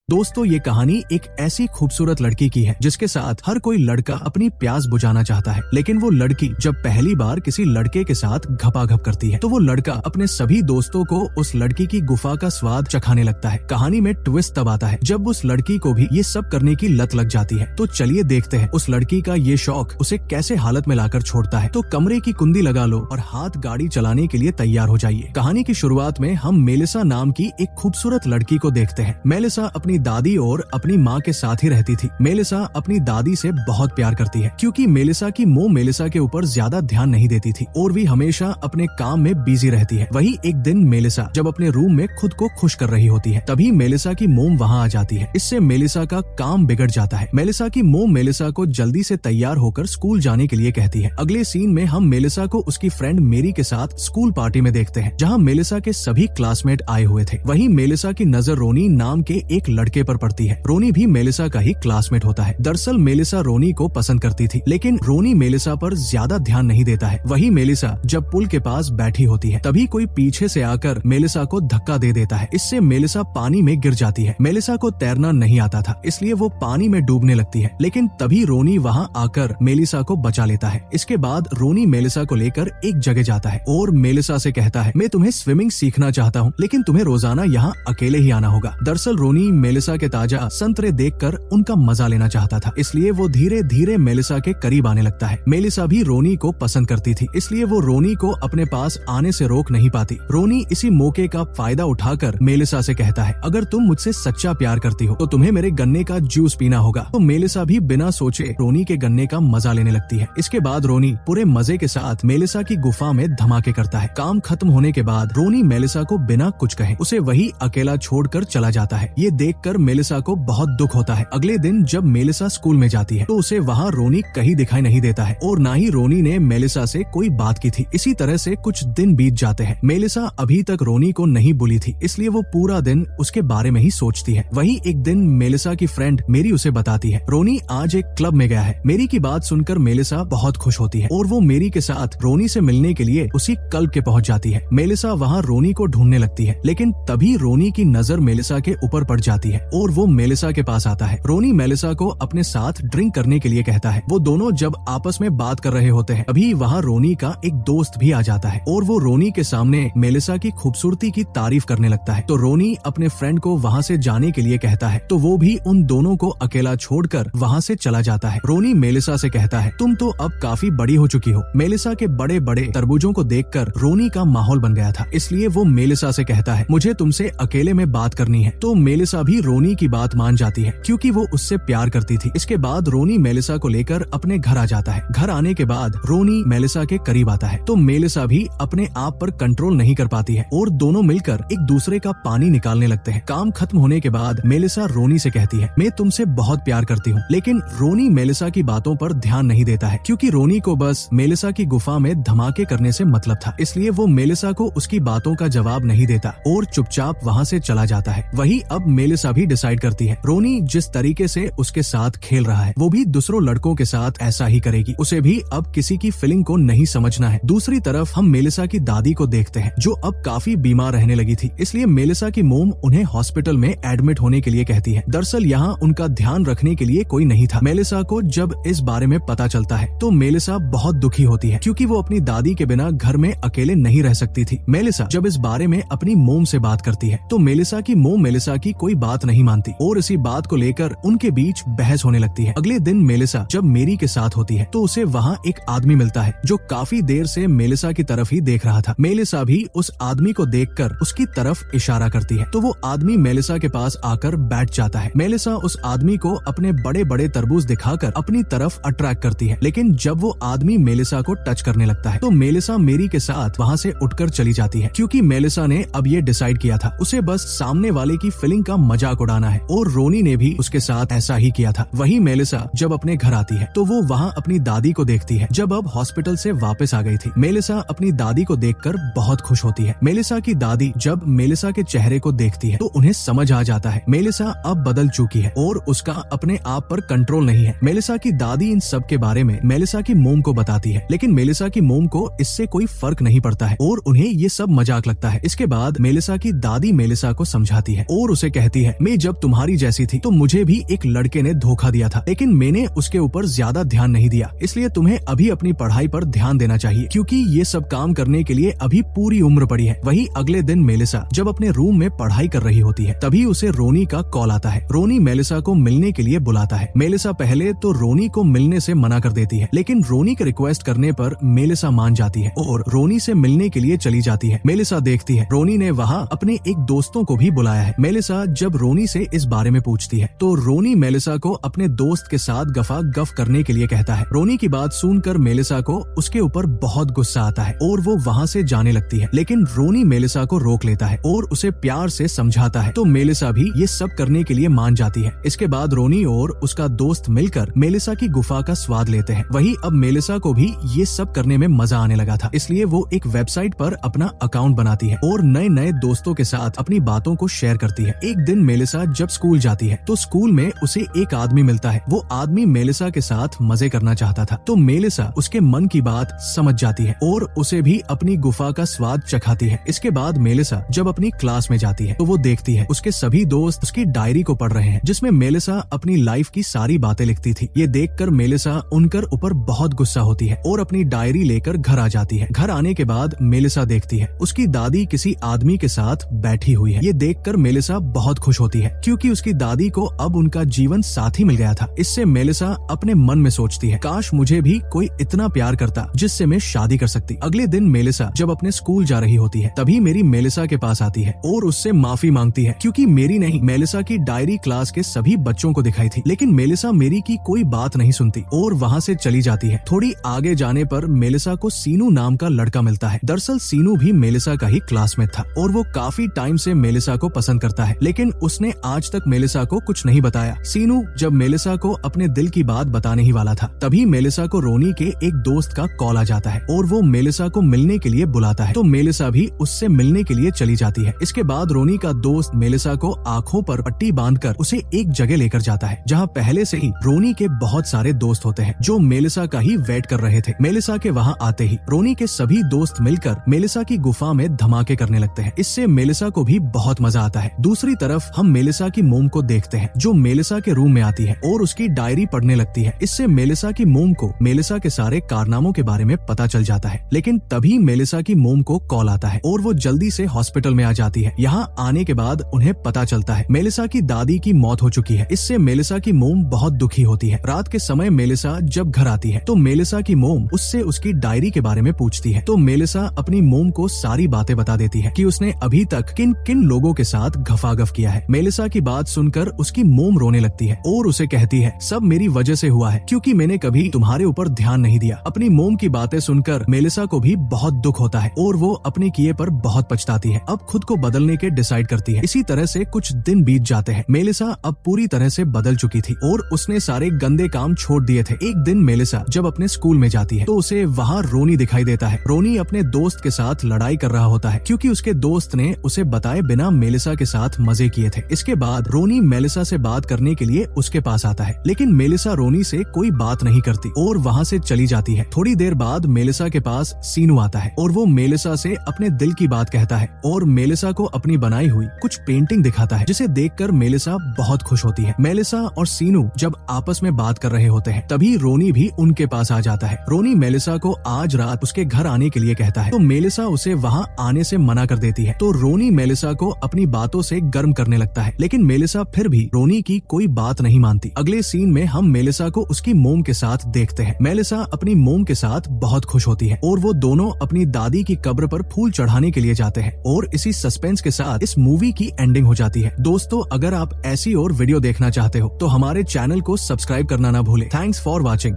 दोस्तों, ये कहानी एक ऐसी खूबसूरत लड़की की है जिसके साथ हर कोई लड़का अपनी प्यास बुझाना चाहता है। लेकिन वो लड़की जब पहली बार किसी लड़के के साथ घपाघप करती है तो वो लड़का अपने सभी दोस्तों को उस लड़की की गुफा का स्वाद चखाने लगता है। कहानी में ट्विस्ट तब आता है जब उस लड़की को भी ये सब करने की लत लग जाती है। तो चलिए देखते हैं उस लड़की का ये शौक उसे कैसे हालत में लाकर छोड़ता है। तो कमरे की कुंडी लगा लो और हाथ गाड़ी चलाने के लिए तैयार हो जाइए। कहानी की शुरुआत में हम मेलिसा नाम की एक खूबसूरत लड़की को देखते हैं। मेलिसा अपनी दादी और अपनी माँ के साथ ही रहती थी। मेलिसा अपनी दादी से बहुत प्यार करती है क्योंकि मेलिसा की मोम मेलिसा के ऊपर ज्यादा ध्यान नहीं देती थी और भी हमेशा अपने काम में बिजी रहती है। वही एक दिन मेलिसा जब अपने रूम में खुद को खुश कर रही होती है तभी मेलिसा की मोम वहाँ आ जाती है। इससे मेलिसा का काम बिगड़ जाता है। मेलिसा की मोम मेलिसा को जल्दी से तैयार होकर स्कूल जाने के लिए कहती है। अगले सीन में हम मेलिसा को उसकी फ्रेंड मेरी के साथ स्कूल पार्टी में देखते हैं जहाँ मेलिसा के सभी क्लासमेट आए हुए थे। वहीं मेलिसा की नजर रोनी नाम के एक लड़के पर पड़ती है। रोनी भी मेलिसा का ही क्लासमेट होता है। दरअसल मेलिसा रोनी को पसंद करती थी लेकिन रोनी मेलिसा पर ज्यादा ध्यान नहीं देता है। वही मेलिसा जब पुल के पास बैठी होती है तभी कोई पीछे से आकर मेलिसा को धक्का दे देता है। इससे मेलिसा पानी में गिर जाती है। मेलिसा को तैरना नहीं आता था इसलिए वो पानी में डूबने लगती है लेकिन तभी रोनी वहाँ आकर मेलिसा को बचा लेता है। इसके बाद रोनी मेलिसा को लेकर एक जगह जाता है और मेलिसा से कहता है, मैं तुम्हें स्विमिंग सीखना चाहता हूँ लेकिन तुम्हें रोजाना यहाँ अकेले ही आना होगा। दरअसल रोनी मेलिसा के ताजा संतरे देखकर उनका मजा लेना चाहता था इसलिए वो धीरे धीरे मेलिसा के करीब आने लगता है। मेलिसा भी रोनी को पसंद करती थी इसलिए वो रोनी को अपने पास आने से रोक नहीं पाती। रोनी इसी मौके का फायदा उठाकर मेलिसा से कहता है, अगर तुम मुझसे सच्चा प्यार करती हो तो तुम्हें मेरे गन्ने का जूस पीना होगा। तो मेलिसा भी बिना सोचे रोनी के गन्ने का मजा लेने लगती है। इसके बाद रोनी पूरे मजे के साथ मेलिसा की गुफा में धमाके करता है। काम खत्म होने के बाद रोनी मेलिसा को बिना कुछ कहे उसे वही अकेला छोड़कर चला जाता है। ये देखकर मेलिसा को बहुत दुख होता है। अगले दिन जब मेलिसा स्कूल में जाती है तो उसे वहाँ रोनी कहीं दिखाई नहीं देता है और ना ही रोनी ने मेलिसा से कोई बात की थी। इसी तरह से कुछ दिन बीत जाते हैं। मेलिसा अभी तक रोनी को नहीं भूली थी इसलिए वो पूरा दिन उसके बारे में ही सोचती है। वही एक दिन मेलिसा की फ्रेंड मेरी उसे बताती है, रोनी आज एक क्लब में गया है। मेरी की बात सुनकर मेलिसा बहुत खुश होती है और वो मेरी के साथ रोनी से मिलने के लिए उसी क्लब के पहुँच जाती है। मेलिसा वहाँ रोनी को ढूंढने लगती है लेकिन तभी रोनी की नजर मेलिसा के ऊपर पड़ जाती है और वो मेलिसा के पास आता है। रोनी मेलिसा को अपने साथ ड्रिंक करने के लिए कहता है। वो दोनों जब आपस में बात कर रहे होते हैं अभी वहाँ रोनी का एक दोस्त भी आ जाता है और वो रोनी के सामने मेलिसा की खूबसूरती की तारीफ करने लगता है। तो रोनी अपने फ्रेंड को वहाँ से जाने के लिए कहता है तो वो भी उन दोनों को अकेला छोड़कर वहाँ से चला जाता है। रोनी मेलिसा से कहता है, तुम तो अब काफी बड़ी हो चुकी हो। मेलिसा के बड़े बड़े तरबूजों को देखकर रोनी का माहौल बन गया था इसलिए वो मेलिसा से कहता है, मुझे तुमसे अकेले में बात करनी है। तो मेलिसा भी रोनी की बात मान जाती है क्योंकि वो उससे प्यार करती थी। इसके बाद रोनी मेलिसा को लेकर अपने घर आ जाता है। घर आने के बाद रोनी मेलिसा के करीब आता है तो मेलिसा भी अपने आप पर कंट्रोल नहीं कर पाती है और दोनों मिलकर एक दूसरे का पानी निकालने लगते हैं। काम खत्म होने के बाद मेलिसा रोनी से कहती है, मैं तुमसे बहुत प्यार करती हूँ। लेकिन रोनी मेलिसा की बातों पर ध्यान नहीं देता है क्योंकि रोनी को बस मेलिसा की गुफा में धमाके करने से मतलब था इसलिए वो मेलिसा को उसकी बातों का जवाब नहीं देता और चुपचाप वहाँ से चला जाता है। वही अब मेलिसा भी डिसाइड करती है रोनी जिस तरीके से उसके साथ खेल रहा है वो भी दूसरों लड़कों के साथ ऐसा ही करेगी। उसे भी अब किसी की फीलिंग को नहीं समझना है। दूसरी तरफ हम मेलिसा की दादी को देखते हैं जो अब काफी बीमार रहने लगी थी इसलिए मेलिसा की मोम उन्हें हॉस्पिटल में एडमिट होने के लिए कहती है। दरअसल यहाँ उनका ध्यान रखने के लिए कोई नहीं था। मेलिसा को जब इस बारे में पता चलता है तो मेलिसा बहुत दुखी होती है क्योंकि वो अपनी दादी के बिना घर में अकेले नहीं रह सकती थी। मेलिसा जब इस बारे में अपनी मोम से बात करती है तो मेलिसा की मोम मेलिसा की कोई बात नहीं मानती और इसी बात को लेकर उनके बीच बहस होने लगती है। अगले दिन मेलिसा जब मेरी के साथ होती है तो उसे वहाँ एक आदमी मिलता है जो काफी देर से मेलिसा की तरफ ही देख रहा था। मेलिसा भी उस आदमी को देखकर उसकी तरफ इशारा करती है तो वो आदमी मेलिसा के पास आकर बैठ जाता है। मेलिसा उस आदमी को अपने बड़े बड़े तरबूज दिखाकर अपनी तरफ अट्रैक्ट करती है लेकिन जब वो आदमी मेलिसा को टच करने लगता है तो मेलिसा मेरी के साथ वहाँ से उठकर चली जाती है क्योंकि मेलिसा ने अब ये डिसाइड किया था उसे बस सामने वाले की फीलिंग का मजाक उड़ाना है और रोनी ने भी उसके साथ ऐसा ही किया था। वही मेलिसा जब अपने घर आती है तो वो वहाँ अपनी दादी को देखती है जब अब हॉस्पिटल से वापस आ गई थी। मेलिसा अपनी दादी को देखकर बहुत खुश होती है। मेलिसा की दादी जब मेलिसा के चेहरे को देखती है तो उन्हें समझ आ जाता है मेलिसा अब बदल चुकी है और उसका अपने आप पर कंट्रोल नहीं है। मेलिसा की दादी इन सब के बारे में मेलिसा की मोम को बताती है लेकिन मेलिसा की मोम को इससे कोई फर्क नहीं पड़ता है और उन्हें ये सब मजाक लगता है। इसके बाद मेलिसा की दादी मेलिसा को समझाती है और उसे कहती है मैं जब तुम्हारी जैसी थी तो मुझे भी एक लड़के ने धोखा दिया था, लेकिन मैंने उसके ऊपर ज्यादा ध्यान नहीं दिया, इसलिए तुम्हें अभी अपनी पढ़ाई पर ध्यान देना चाहिए क्योंकि ये सब काम करने के लिए अभी पूरी उम्र पड़ी है। वही अगले दिन मेलिसा जब अपने रूम में पढ़ाई कर रही होती है तभी उसे रोनी का कॉल आता है। रोनी मेलिसा को मिलने के लिए बुलाता है। मेलिसा पहले तो रोनी को मिलने से मना कर देती है, लेकिन रोनी के रिक्वेस्ट करने पर मेलिसा मान जाती है और रोनी से मिलने के लिए चली जाती है। मेलिसा देखती है रोनी ने वहाँ अपने एक दोस्तों को भी बुलाया है। मेलिसा जब रोनी से इस बारे में पूछती है तो रोनी मेलिसा को अपने दोस्त के साथ गफा गफ करने के लिए कहता है। रोनी की बात सुनकर मेलिसा को उसके ऊपर बहुत गुस्सा आता है और वो वहाँ से जाने लगती है, लेकिन रोनी मेलिसा को रोक लेता है और उसे प्यार से समझाता है तो मेलिसा भी ये सब करने के लिए मान जाती है। इसके बाद रोनी और उसका दोस्त मिलकर मेलिसा की गुफा का स्वाद लेते हैं। वही अब मेलिसा को भी ये सब करने में मजा आने लगा था, इसलिए वो एक वेबसाइट पर अपना अकाउंट बनाती है और नए नए दोस्तों के साथ अपनी बातों को शेयर करती है। एक दिन मेलिसा जब स्कूल जाती है तो स्कूल में उसे एक आदमी मिलता है। वो आदमी मेलिसा के साथ मजे करना चाहता था तो मेलिसा उसके मन की बात समझ जाती है और उसे भी अपनी गुफा का स्वाद चखाती है। इसके बाद मेलिसा जब अपनी क्लास में जाती है तो वो देखती है उसके सभी दोस्त उसकी डायरी को पढ़ रहे हैं जिसमें मेलिसा अपनी लाइफ की सारी बातें लिखती थी। ये देखकर मेलिसा उनकर ऊपर बहुत गुस्सा होती है और अपनी डायरी लेकर घर आ जाती है। घर आने के बाद मेलिसा देखती है उसकी दादी किसी आदमी के साथ बैठी हुई है। ये देखकर मेलिसा बहुत खुश होती है क्योंकि उसकी दादी को अब उनका जीवन साथी मिल गया था। इससे मेलिसा अपने मन में सोचती है काश मुझे भी कोई इतना प्यार करता जिससे मैं शादी कर सकती। अगले दिन मेलिसा जब अपने स्कूल जा रही होती है तभी मेरी मेलिसा के पास आती है और उससे माफी मांगती है क्योंकि मेरी नहीं मेलिसा की डायरी क्लास के सभी बच्चों को दिखाई थी, लेकिन मेलिसा मेरी की कोई बात नहीं सुनती और वहाँ से चली जाती है। थोड़ी आगे जाने पर मेलिसा को सीनू नाम का लड़का मिलता है। दरअसल सीनू भी मेलिसा का ही क्लासमेट था और वो काफी टाइम से मेलिसा को पसंद करता है, लेकिन उसने आज तक मेलिसा को कुछ नहीं बताया। सीनू जब मेलिसा को अपने दिल की बात बताने ही वाला था तभी मेलिसा को रोनी के एक दोस्त का कॉल आ जाता है और वो मेलिसा को मिलने के लिए बुलाता है तो मेलिसा भी उससे मिलने के लिए चली जाती है। इसके बाद रोनी का दोस्त मेलिसा को आंखों पर पट्टी बांधकर उसे एक जगह लेकर जाता है जहाँ पहले से ही रोनी के बहुत सारे दोस्त होते हैं जो मेलिसा का ही वेट कर रहे थे। मेलिसा के वहाँ आते ही रोनी के सभी दोस्त मिलकर मेलिसा की गुफा में धमाके करने लगते हैं। इससे मेलिसा को भी बहुत मजा आता है। दूसरी तरफ हम मेलिसा की मोम को देखते हैं जो मेलिसा के रूम में आती है और उसकी डायरी पढ़ने लगती है। इससे मेलिसा की मोम को मेलिसा के सारे कारनामों के बारे में पता चल जाता है, लेकिन तभी मेलिसा की मोम को कॉल आता है और वो जल्दी से हॉस्पिटल में आ जाती है। यहाँ आने के बाद उन्हें पता चलता है मेलिसा की दादी की मौत हो चुकी है। इससे मेलिसा की मोम बहुत दुखी होती है। रात के समय मेलिसा जब घर आती है तो मेलिसा की मोम उससे उसकी डायरी के बारे में पूछती है तो मेलिसा अपनी मोम को सारी बातें बता देती है कि उसने अभी तक किन किन लोगों के साथ गफागफ किया है। मेलिसा की बात सुनकर उसकी मोम रोने लगती है और उसे कहती है सब मेरी वजह से हुआ है क्योंकि मैंने कभी तुम्हारे ऊपर ध्यान नहीं दिया। अपनी मोम की बातें सुनकर मेलिसा को भी बहुत दुख होता है और वो अपने किए पर बहुत पछताती है। अब खुद को बदलने के डिसाइड करती है। इसी तरह से कुछ दिन बीत जाते हैं। मेलिसा अब पूरी तरह से बदल चुकी थी और उसने सारे गंदे काम छोड़ दिए थे। एक दिन मेलिसा जब अपने स्कूल में जाती है तो उसे वहाँ रोनी दिखाई देता है। रोनी अपने दोस्त के साथ लड़ाई कर रहा होता है क्योंकि उसके दोस्त ने उसे बताए बिना मेलिसा के साथ मजे किए थे। इसके बाद रोनी मेलिसा से बात करने के लिए उसके पास आता है, लेकिन मेलिसा रोनी से कोई बात नहीं करती और वहाँ से चली जाती है। थोड़ी देर बाद मेलिसा के पास सीनू आता है और वो मेलिसा से अपने दिल की बात कहता है और मेलिसा को अपनी बनाई हुई कुछ पेंटिंग दिखाता है जिसे देखकर मेलिसा बहुत खुश होती है। मेलिसा और सीनू जब आपस में बात कर रहे होते हैं तभी रोनी भी उनके पास आ जाता है। रोनी मेलिसा को आज रात उसके घर आने के लिए कहता है तो मेलिसा उसे वहाँ आने से मना कर देती है तो रोनी मेलिसा को अपनी बातों से गर्म करने लगता है, लेकिन मेलिसा फिर भी रोनी की कोई बात नहीं मानती। अगले सीन में हम मेलिसा को उसकी मोम के साथ देखते हैं। मेलिसा अपनी मोम के साथ बहुत खुश होती है और वो दोनों अपनी दादी की कब्र पर फूल चढ़ाने के लिए जाते हैं और इसी सस्पेंस के साथ इस मूवी की एंडिंग हो जाती है। दोस्तों, अगर आप ऐसी और वीडियो देखना चाहते हो तो हमारे चैनल को सब्सक्राइब करना ना भूलें। Thanks for watching.